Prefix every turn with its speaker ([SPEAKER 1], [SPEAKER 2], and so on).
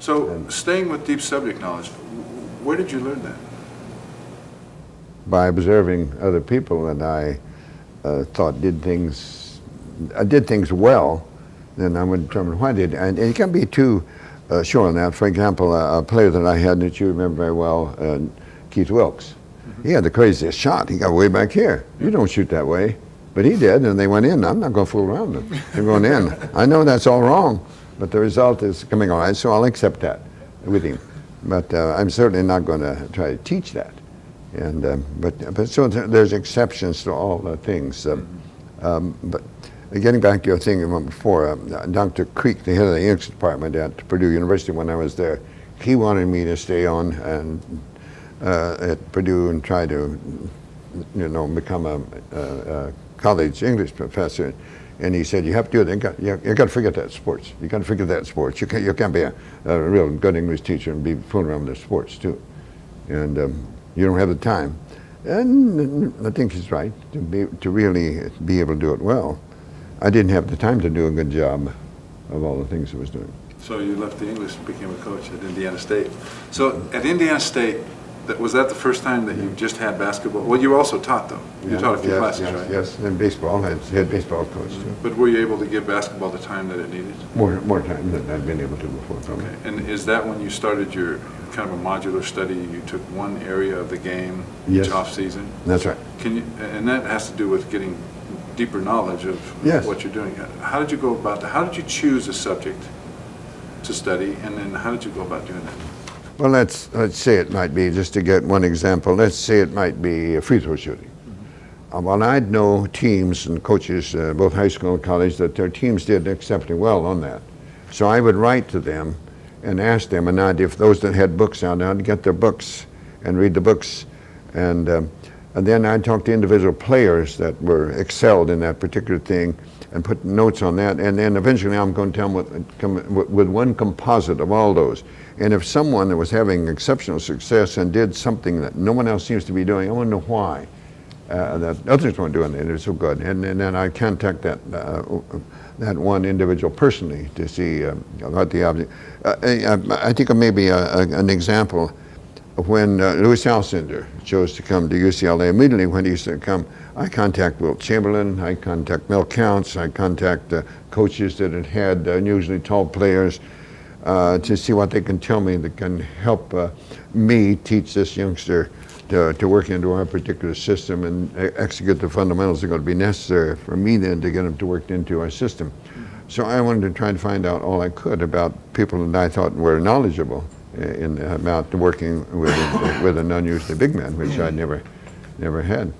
[SPEAKER 1] So, staying with deep subject knowledge, where did you learn that?
[SPEAKER 2] By observing other people that I thought I did things well, then I would determine why I did. And you can't be too sure on that. For example, a player that I had that you remember very well, Keith Wilkes. Mm-hmm. He had the craziest shot. He got way back here. You don't shoot that way. But he did, and they went in. I'm not going to fool around with them. They're going in. I know that's all wrong, but the result is coming all right, so I'll accept that with him. But I'm certainly not going to try to teach that. And but so there's exceptions to all things. But getting back to your thing from before, Dr. Creek, the head of the English department at Purdue University when I was there, he wanted me to stay on and at Purdue and try to, become a college English professor. And he said, you have to do it. You got to forget that sports. You got to forget that sports. You can't be a real good English teacher and be fooling around with the sports too. And you don't have the time. And I think he's right to really be able to do it well. I didn't have the time to do a good job of all the things I was doing.
[SPEAKER 1] So you left the English and became a coach at Indiana State. So at Indiana State, was that the first time that you just had basketball? Well, you also taught, though. You taught a few classes, right?
[SPEAKER 2] Yes, and baseball. I had baseball coach, too.
[SPEAKER 1] But were you able to give basketball the time that it needed?
[SPEAKER 2] More time than I'd been able to before. Probably.
[SPEAKER 1] Okay. And is that when you started your kind of a modular study? You took one area of the game each off season?
[SPEAKER 2] That's right.
[SPEAKER 1] And that has to do with getting deeper knowledge of what you're doing. How did you go about that? How did you choose a subject to study, and then how did you go about doing that?
[SPEAKER 2] Well, let's say it might be, just to get one example, let's say it might be free throw shooting. Mm-hmm. Well, I'd know teams and coaches, both high school and college, that their teams did exceptionally well on that. So I would write to them and ask them, and if those that had books out, I'd get their books and read the books. And then I'd talk to individual players that were excelled in that particular thing and put notes on that. And then eventually I'm going to tell them with one composite of all those. And if someone that was having exceptional success and did something that no one else seems to be doing, I want to know why. That others weren't doing it, it's so good. And then I contact that one individual personally to see what the object. I think of maybe an example of when Louis Alcindor chose to come to UCLA. Immediately when he used to come, I contact Wilt Chamberlain, I contact Mel Counts, I contact coaches that had unusually tall players, to see what they can tell me that can help me teach this youngster to work into our particular system and execute the fundamentals that are going to be necessary for me then to get him to work into our system. So I wanted to try to find out all I could about people that I thought were knowledgeable about working with an unusually big man, which I never had.